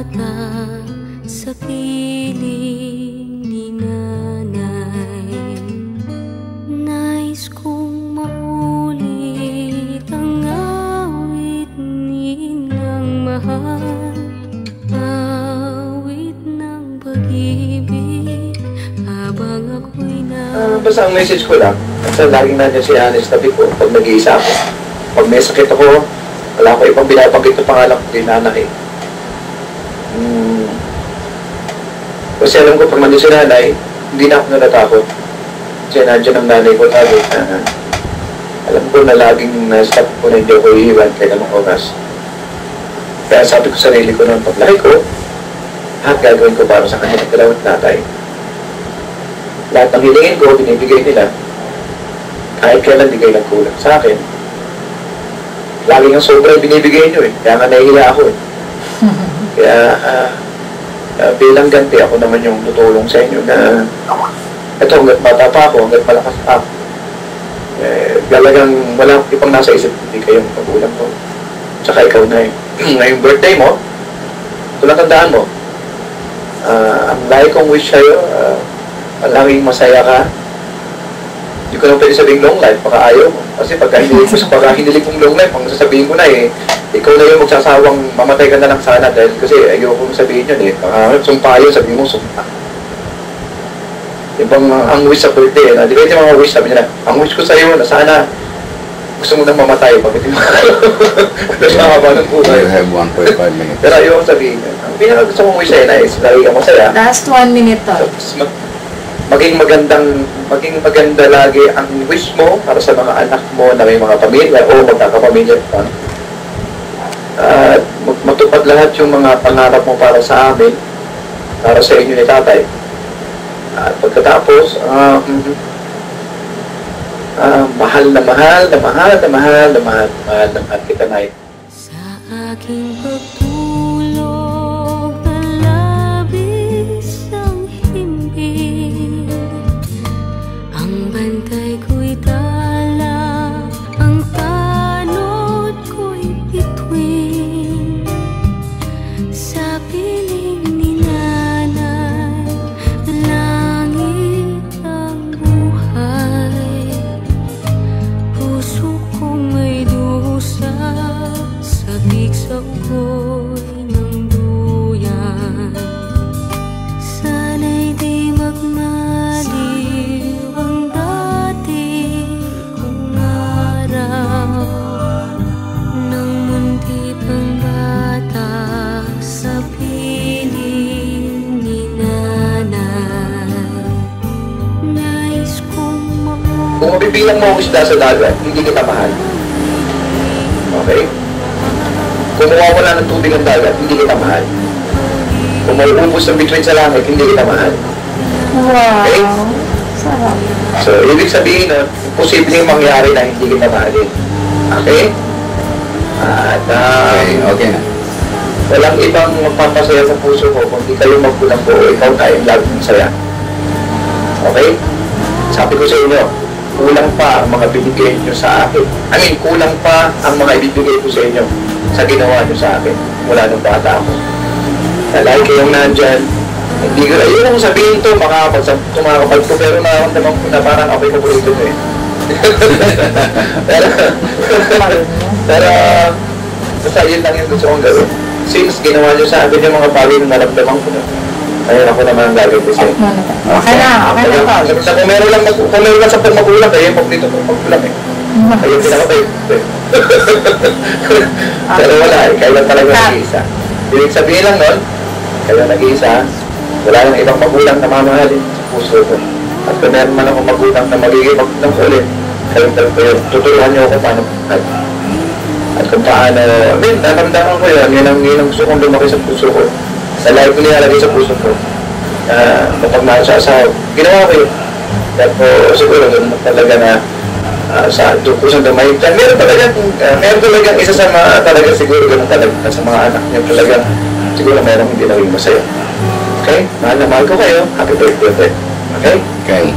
bata sa piling ni nanay. Nais kong maulit ang awit nilang mahal, awit ng pag-ibig habang ako'y basta ang message ko lang, kasi laging nandiyan si Anis tabi ko pag nag-iisa ako. Pag may sakit ako, wala ko ibang binabanggit na pangalan ko kay nanay. Kasi alam ko, pag nandiyan si nanay, hindi na ako natatakot. Kasi nandiyan ang nanay ko lagi. Alam ko na laging na-stop ko na hindi ako iiwan kahit anong oras. Kaya sabi ko sa sarili ko noon, pag laki ko, lahat gagawin ko para sa kanya nagkalawat natay. Lahat ng hilingin ko, binibigay nila. Kahit kailan di kayo nagkulang sa akin. Lagi ng sobrang binibigay nyo eh. Kaya nga nahihiya ako eh. Kaya bilang ganti ako naman yung tutulong sa inyo na ito hanggat bata pa ako, hanggat malakas ako. Talagang walang ibang nasa isip, hindi kayong magulang ko. Tsaka ikaw na eh. Ngayong birthday mo, ito natandaan mo. Ang lagi kong wish sa'yo, laging masaya ka. Hindi ko naman pwede sabihin long life, baka ayaw mo. Kasi pagka hinilig mong long life, ang sasabihin ko na eh, ikaw na yung magsasawang mamatay ka na lang sana dahil kasi ayaw kong sabihin yun eh. Sumpa yun, sabihin mo sumpa. Ibang ang wish sa birthday, hindi kayo yung mga wish, sabi nila, ang wish ko sa'yo na sana gusto mo nang mamatay, bakit yung mas makaba ng buhay. You have 1.5 minutes. Pero ayaw kong sabihin, ang pinaka gusto mong wish sa'yo na is, lagi ka masaya. Last 1 minute to. Maging maganda lagi ang wish mo para sa mga anak mo na may mga pamilya o magkakapamilya pa. At matupad lahat yung mga pangarap mo para sa amin, para sa inyo ni tatay. At pagkatapos, mahal na mahal kita na ito. sa aking pagtulog na labis ang himbing. Ang bantay ko'y tala, ang tanod ko'y bituin. Sa piling ni nanay, langit ang buhay. Puso kong may dusa, sabik sa ugoy ng duyan. Sana'y di magmaliw ang dati kong araw, nang munti pang bata sa piling ni nanay. Nais kong Kung mabibilang mo ang isda sa dagat, hindi kita mahal. Okay? Kung mawawala ng tubig ang dagat, hindi kita mahal. Kung mauubos ng bituin sa langit, hindi kita mahal. Wow. Okay? Sarap. So, ibig sabihin nun, posibleng mangyari na hindi kita mahalin. Okay? At Okay na. walang ibang magpapasaya sa puso ko kung di kayo magkulang po, ikaw tayo laging masaya. Okay? Sabi ko sa inyo, kulang pa ang mga binigay nyo sa akin. Kulang pa ang mga ibibigay ko sa inyo sa ginawa nyo sa akin mula nung bata ako. Lagi kayong nandyan. Hindi ko, ayun kong sabihin to, tumakapag ko, pero nararamdaman ko na parang ako'y paborito nyo eh. pero, basta yun lang yung gusto kong gawin. Since ginawa nyo sa akin yung mga bagay na naramdaman ko na, ayun ako naman ang gagawin ko sa'yo. Okay na pa. Kung meron lang sa pagmagulang, kaya yung paborito kong magulang eh. Ayun pinakabay. Pero wala eh, kayo lang talaga nag-iisa. Ibig sabihin lang nun, kayo nag-iisa, wala nang ibang magulang na mamahalin sa puso ko. At kung meron man akong magulang na magiging magulang ko ulit, kayo tuturuan niyo ako paano mahal. At kung paano, naramdaman ko yun ang gusto kong lumaki sa puso ko. Sa life ko nilalagay sa puso ko. Kapag nasa ginawa ko yun. Tapos siguro ganun talaga na sa tukusan na may meron talaga isa sa mga talaga siguro ganun talaga sa mga anak niyo talaga siguro meron hindi naging masaya. Okay? Mahal na mahal ko kayo. Happy birthday. Okay? Okay.